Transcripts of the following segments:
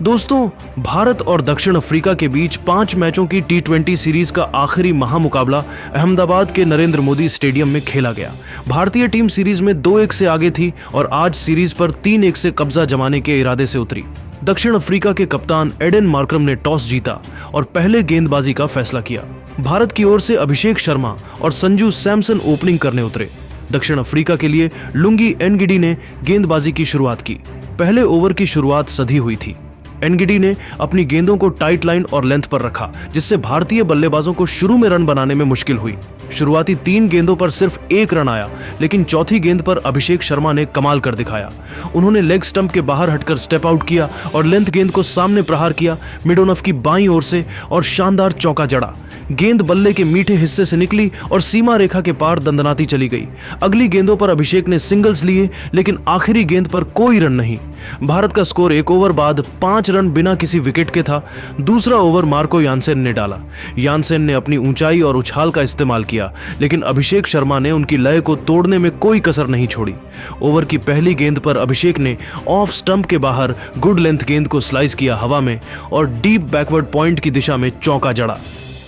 दोस्तों, भारत और दक्षिण अफ्रीका के बीच 5 मैचों की T20 सीरीज का आखिरी महामुकाबला अहमदाबाद के नरेंद्र मोदी स्टेडियम में खेला गया। भारतीय टीम सीरीज में 2-1 से आगे थी और आज सीरीज पर 3-1 से कब्जा जमाने के इरादे से उतरी। दक्षिण अफ्रीका के कप्तान एडेन मार्करम ने टॉस जीता और पहले गेंदबाजी का फैसला किया। भारत की ओर से अभिषेक शर्मा और संजू सैमसन ओपनिंग करने उतरे। दक्षिण अफ्रीका के लिए लुंगी एनगिडी ने गेंदबाजी की शुरुआत की। पहले ओवर की शुरुआत सधी हुई थी। एनगिडी ने अपनी गेंदों को टाइट लाइन और लेंथ पर रखा, जिससे भारतीय बल्लेबाजों को शुरू में रन बनाने में मुश्किल हुई। शुरुआती 3 गेंदों पर सिर्फ 1 रन आया, लेकिन चौथी गेंद पर अभिषेक शर्मा ने कमाल कर दिखाया। उन्होंने लेग स्टंप के बाहर हटकर स्टेप आउट किया और लेंथ गेंद को सामने प्रहार किया मिडोनफ की बाईं ओर से और शानदार चौका जड़ा। गेंद बल्ले के मीठे हिस्से से निकली और सीमा रेखा के पार दंदनाती चली गई। अगली गेंदों पर अभिषेक ने सिंगल्स लिए, लेकिन आखिरी गेंद पर कोई रन नहीं। भारत का स्कोर 1 ओवर बाद 5 रन बिना किसी विकेट के था। दूसरा ओवर मार्को यानसेन ने डाला। यानसेन ने अपनी ऊंचाई और उछाल का इस्तेमाल किया, लेकिन अभिषेक शर्मा ने उनकी लय को तोड़ने में कोई कसर नहीं छोड़ी। ओवर की पहली गेंद पर अभिषेक ने ऑफ स्टंप के बाहर गुड लेंथ गेंद को स्लाइस किया हवा में और डीप बैकवर्ड पॉइंट की दिशा में चौका जड़ा।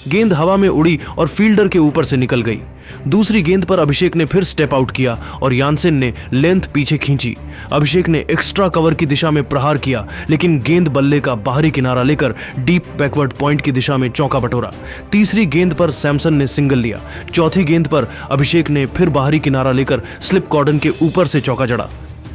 गेंद हवा में उड़ी और फील्डर के ऊपर से निकल गई। दूसरी गेंद पर अभिषेक ने फिर स्टेप आउट किया और यानसेन ने लेंथ पीछे खींची। अभिषेक ने एक्स्ट्रा कवर की दिशा में प्रहार किया, लेकिन गेंद बल्ले का बाहरी किनारा लेकर डीप बैकवर्ड पॉइंट की दिशा में चौका बटोरा। तीसरी गेंद पर सैमसन ने सिंगल लिया। चौथी गेंद पर अभिषेक ने फिर बाहरी किनारा लेकर स्लिप कॉर्डन के ऊपर से चौका जड़ा।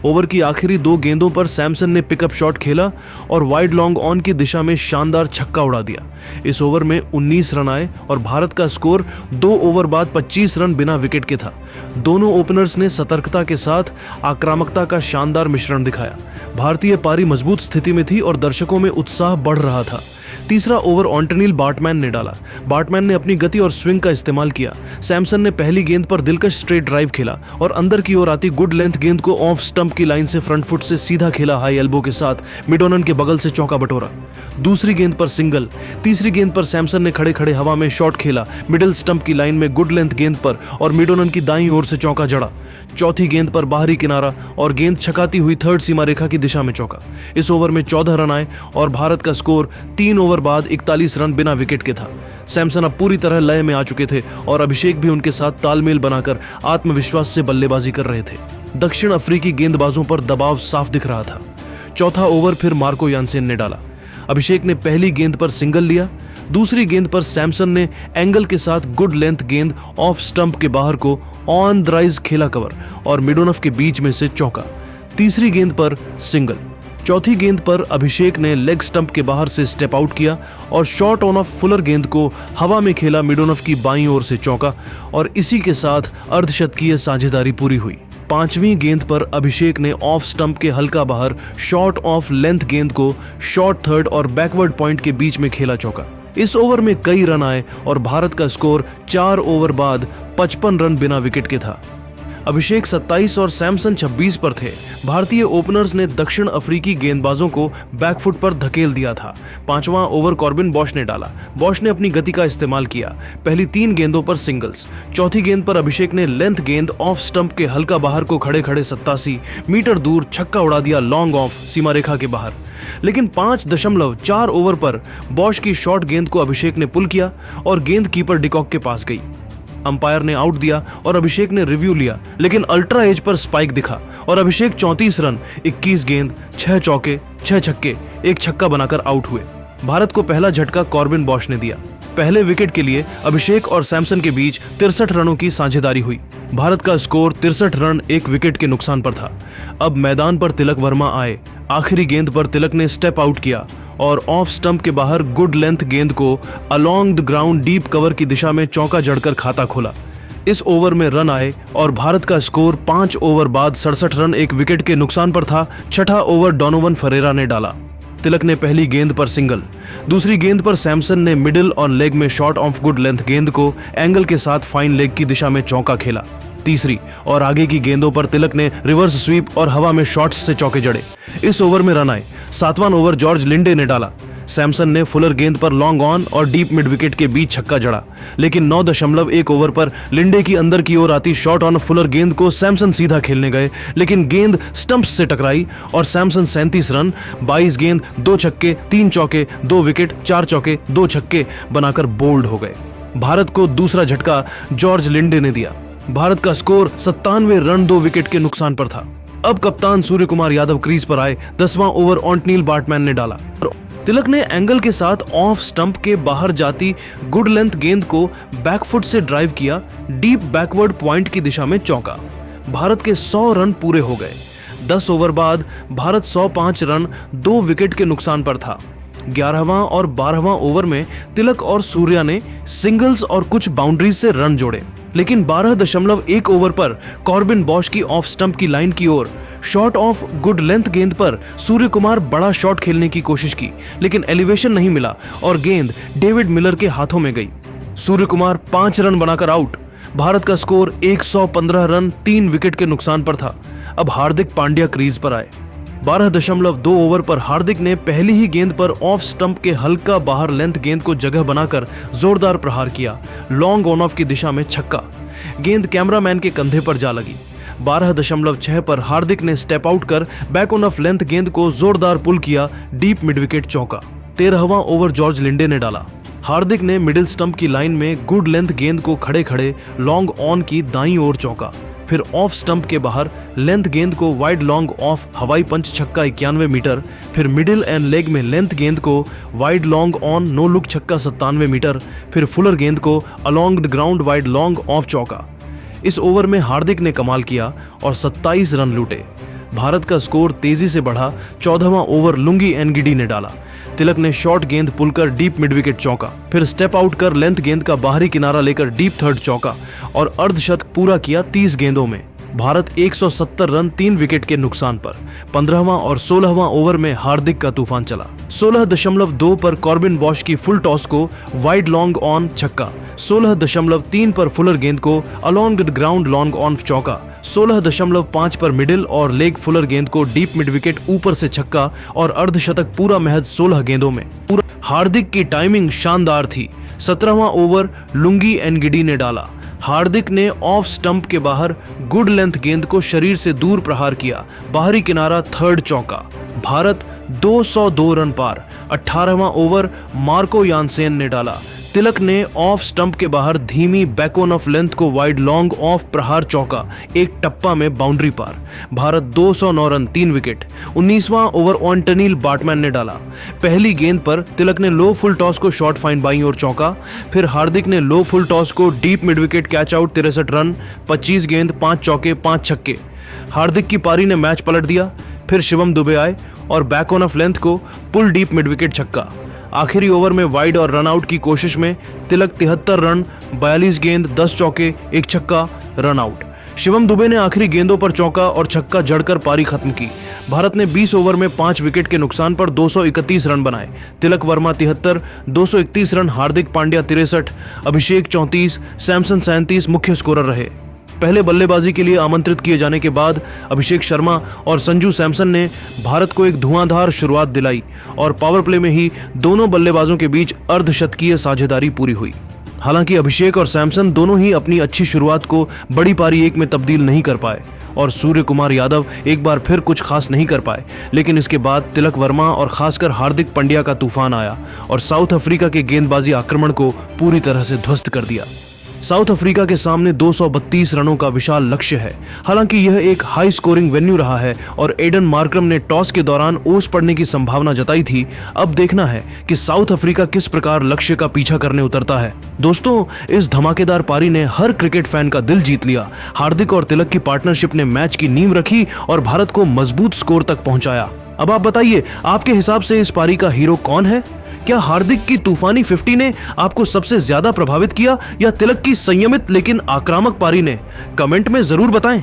ओवर की आखिरी 2 गेंदों पर सैमसन ने पिकअप शॉट खेला और वाइड लॉन्ग ऑन की दिशा में शानदार छक्का उड़ा दिया। इस ओवर में 19 रन आए और भारत का स्कोर 2 ओवर बाद 25 रन बिना विकेट के था। दोनों ओपनर्स ने सतर्कता के साथ आक्रामकता का शानदार मिश्रण दिखाया। भारतीय पारी मजबूत स्थिति में थी और दर्शकों में उत्साह बढ़ रहा था। तीसरा ओवर ऑन्टनील बार्टमैन ने डाला। बार्टमैन ने अपनी गति और स्विंग का इस्तेमाल किया। सैमसन ने पहली गेंद पर दिलकश स्ट्रेट ड्राइव खेला और अंदर की ओर आती गुड लेंथ गेंद को ऑफ स्टंप की लाइन से फ्रंट फुट से सीधा खेला हाई एल्बो के साथ मिडोनन के बगल से चौका बटोरा। दूसरी गेंद पर सिंगल। तीसरी गेंद पर सैमसन ने खड़े खड़े हवा में शॉट खेला मिडिल स्टंप की लाइन में गुड लेंथ गेंद पर और मिडोनन की दाईं ओर से चौका जड़ा। चौथी गेंद पर बाहरी किनारा और गेंद छकाती हुई थर्ड सीमा रेखा की दिशा में चौका। इस ओवर में 14 रन आए और भारत का स्कोर 3 ओवर बाद 41 रन बिना विकेट के था। सैमसन अब पूरी तरह लय में आ चुके थे और अभिषेक भी उनके साथ तालमेल बनाकर आत्मविश्वास से बल्लेबाजी कर रहे थे। दक्षिण अफ्रीकी गेंदबाजों पर दबाव साफ दिख रहा था। चौथा ओवर फिर मार्को यानसेन ने डाला। अभिषेक ने पहली गेंद पर सिंगल लिया। दूसरी गेंद पर सैमसन ने एंगल के साथ गुड लेंथ गेंद ऑफ स्टंप के बाहर को ऑन द राइज खेला कवर और मिडोनफ के बीच में से चौका। तीसरी गेंद पर सिंगल। चौथी गेंद पर अभिषेक ने लेग स्टंप के बाहर से स्टेप आउट किया और शॉट ऑन ऑफ फुलर गेंद को हवा में खेला मिडोनफ की बाईं ओर से चौका और इसी के साथ अर्धशतकीय साझेदारी पूरी हुई। 5वीं गेंद पर अभिषेक ने ऑफ स्टंप के हल्का बाहर शॉर्ट ऑफ लेंथ गेंद को शॉर्ट थर्ड और बैकवर्ड पॉइंट के बीच में खेला चौका। इस ओवर में कई रन आए और भारत का स्कोर 4 ओवर बाद 55 रन बिना विकेट के था। अभिषेक 27 और सैमसन 26 पर थे। भारतीय ओपनर्स ने दक्षिण अफ्रीकी गेंदबाजों को बैकफुट पर धकेल दिया था। 5वां ओवर कॉर्बिन बॉश ने डाला। बॉश ने अपनी गति का इस्तेमाल किया। पहली 3 गेंदों पर सिंगल्स। चौथी गेंद पर अभिषेक ने लेंथ गेंद ऑफ स्टंप के हल्का बाहर को खड़े खड़े 87 मीटर दूर छक्का उड़ा दिया लॉन्ग ऑफ सीमा रेखा के बाहर। लेकिन 5.4 ओवर पर बॉश की शॉर्ट गेंद को अभिषेक ने पुल किया और गेंद कीपर डिकॉक के पास गई। अंपायर ने आउट दिया और अभिषेक ने रिव्यू लिया, लेकिन अल्ट्रा एज पर स्पाइक दिखा और अभिषेक 34 रन 21 गेंद 6 चौके 6 छक्के 1 छक्का बनाकर आउट हुए। भारत को पहला झटका कॉर्बिन बॉश ने दिया। पहले विकेट के लिए अभिषेक और सैमसन के बीच 63 रनों की साझेदारी हुई। भारत का स्कोर 63 रन 1 विकेट के नुकसान पर था। अब मैदान पर तिलक वर्मा आए। आखिरी गेंद पर तिलक ने स्टेप आउट किया और ऑफ स्टंप के बाहर गुड लेंथ गेंद को along the ground deep cover की दिशा में चौका जड़कर खाता खोला। इस ओवर में रन आए और भारत का स्कोर 5 ओवर बाद 67 रन 1 विकेट के नुकसान पर था। छठा ओवर डोनोवन फरेरा ने डाला। तिलक ने पहली गेंद पर सिंगल। दूसरी गेंद पर सैमसन ने मिडिल ऑन लेग में शॉट ऑफ गुड लेंथ गेंद को एंगल के साथ फाइन लेग की दिशा में चौका खेला। तीसरी और आगे की गेंदों पर तिलक ने रिवर्स स्वीप और हवा में शॉट्स से चौके जड़े। इस ओवर में रन आए। 7वां ओवर जॉर्ज लिंडे ने डाला। सैमसन ने फुलर गेंद पर लॉन्ग ऑन और डीप मिड विकेट के बीच छक्का जड़ा, लेकिन 9.1 ओवर पर लिंडे की अंदर की ओर आती शॉट ऑन फुलर गेंद को सैमसन सीधा खेलने गए, लेकिन गेंद स्टंप्स से टकराई और सैमसन 37 रन 22 गेंद 2 छक्के 3 चौके 2 विकेट 4 चौके 2 छक्के बनाकर बोल्ड हो गए। भारत को दूसरा झटका जॉर्ज लिंडे ने दिया। भारत का स्कोर 97 रन 2 विकेट के नुकसान पर था। अब कप्तान सूर्य कुमार यादव क्रीज पर आए। 10वां ओवर ऑन्टनील बार्टमैन ने डाला। तिलक ने एंगल के साथ ऑफ स्टंप के बाहर जाती गुड लेंथ गेंद को बैकफुट से ड्राइव किया, डीप बैकवर्ड पॉइंट की दिशा में चौका। भारत के 100 रन पूरे हो गए। 10 ओवर बाद भारत 105 रन 2 विकेट के नुकसान पर था। 11वां और 12वां ओवर में तिलक और सूर्या ने सिंगल्स और कुछ बाउंड्रीज से रन जोड़े, लेकिन 12.1 ओवर पर कॉर्बिन बॉश की ऑफ स्टंप की लाइन की ओर शॉट ऑफ गुड लेंथ गेंद पर सूर्य कुमार बड़ा शॉट खेलने की कोशिश की, लेकिन एलिवेशन नहीं मिला और गेंद डेविड मिलर के हाथों में गई। सूर्य कुमार 5 रन बनाकर आउट। भारत का स्कोर 115 रन 3 विकेट के नुकसान पर था। अब हार्दिक पांड्या क्रीज पर आए। 12.2 ओवर पर हार्दिक ने पहली ही गेंद पर ऑफ स्टंप के हल्का बाहर लेंथ गेंद को जगह बनाकर जोरदार प्रहार किया, लॉन्ग ऑन ऑफ की दिशा में छक्का। गेंद कैमरामैन के कंधे पर जा लगी। 12.6 पर हार्दिक ने स्टेप आउट कर बैक ऑन ऑफ लेंथ गेंद को जोरदार पुल किया, डीप मिड विकेट चौका। 13वां ओवर जॉर्ज लिंडे ने डाला। हार्दिक ने मिडिल स्टंप की लाइन में गुड लेंथ गेंद को खड़े खड़े लॉन्ग ऑन की दाईं ओर चौका। फिर ऑफ स्टंप के बाहर लेंथ गेंद को वाइड लॉन्ग ऑफ हवाई पंच छक्का 91 मीटर। फिर मिडिल एंड लेग में लेंथ गेंद को wide long on no look छक्का 97 मीटर। फिर फुलर गेंद को along the ground wide long off चौका। इस ओवर में हार्दिक ने कमाल किया और 27 रन लूटे। भारत का स्कोर तेजी से बढ़ा। 14वां ओवर लुंगी एनगिडी ने डाला। तिलक ने शॉर्ट गेंद पुल कर डीप मिड विकेट चौका, फिर स्टेप आउट कर लेंथ गेंद का बाहरी किनारा लेकर डीप थर्ड चौका और अर्धशतक पूरा किया 30 गेंदों में। भारत 170 रन 3 विकेट के नुकसान पर। 15वां और 16वां ओवर में हार्दिक का तूफान चला। 16.2 पर कॉर्बिन बॉश की फुल टॉस को वाइड लॉन्ग ऑन छक्का। 16.3 पर फुलर गेंद को along the ground long on चौका। 16.5 पर मिडिल और लेग फुलर गेंद को डीप मिड विकेट ऊपर से छक्का और अर्धशतक पूरा महज 16 गेंदों में। हार्दिक की टाइमिंग शानदार थी। 17वां ओवर लुंगी एनगिडी ने डाला। हार्दिक ने ऑफ स्टंप के बाहर गुड लेंथ गेंद को शरीर से दूर प्रहार किया, बाहरी किनारा थर्ड चौका। भारत 202 रन पार। 18वां ओवर मार्को यानसेन ने डाला। तिलक ने ऑफ स्टंप के बाहर धीमी बैक ऑन ऑफ लेंथ को वाइड लॉन्ग ऑफ प्रहार चौका, एक टप्पा में बाउंड्री पार। Bharat 209 run 3 wicket. 19वां ओवर ऑन्टनील बार्टमैन ने डाला। पहली गेंद पर तिलक ने लो फुल टॉस को शॉर्ट फाइन बाईं ओर चौका। फिर हार्दिक ने लो फुल टॉस को deep mid wicket catch out 63 run 25 गेंद 5 चौके 5 छक्के। हार्दिक की पारी ने मैच पलट दिया। फिर शिवम दुबे आए और बैक ऑन ऑफ लेंथ को पुल डीप मिड विकेट छक्का। आखिरी ओवर में वाइड और रन आउट की कोशिश में तिलक 73 रन 42 गेंद 10 चौके 1 छक्का रन आउट। शिवम दुबे ने आखिरी गेंदों पर चौका और छक्का जड़कर पारी खत्म की। भारत ने 20 ओवर में 5 विकेट के नुकसान पर 231 रन बनाए। तिलक वर्मा 73, 231 रन, हार्दिक पांड्या 63, अभिषेक 34, सैमसन 37 मुख्य स्कोरर रहे। पहले बल्लेबाजी के लिए आमंत्रित किए जाने के बाद अभिषेक शर्मा और संजू सैमसन ने भारत को एक धुआंधार शुरुआत दिलाई और पावर प्ले में ही दोनों बल्लेबाजों के बीच अर्धशतकीय साझेदारी पूरी हुई। हालांकि अभिषेक और सैमसन दोनों ही अपनी अच्छी शुरुआत को बड़ी पारी 1 में तब्दील नहीं कर पाए और सूर्य कुमार यादव एक बार फिर कुछ खास नहीं कर पाए, लेकिन इसके बाद तिलक वर्मा और खासकर हार्दिक पांड्या का तूफान आया और साउथ अफ्रीका के गेंदबाजी आक्रमण को पूरी तरह से ध्वस्त कर दिया। साउथ अफ्रीका के सामने 232 रनों का विशाल लक्ष्य है। हालांकि यह एक हाई स्कोरिंग वेन्यू रहा है और एडन मार्क्रम ने टॉस के दौरान ओस पड़ने की संभावना जताई थी। अब देखना है कि साउथ अफ्रीका किस प्रकार लक्ष्य का पीछा करने उतरता है। दोस्तों, इस धमाकेदार पारी ने हर क्रिकेट फैन का दिल जीत लिया। हार्दिक और तिलक की पार्टनरशिप ने मैच की नींव रखी और भारत को मजबूत स्कोर तक पहुंचाया। अब आप बताइए, आपके हिसाब से इस पारी का हीरो कौन है? क्या हार्दिक की तूफानी 50 ने आपको सबसे ज्यादा प्रभावित किया या तिलक की संयमित लेकिन आक्रामक पारी ने? कमेंट में जरूर बताएं।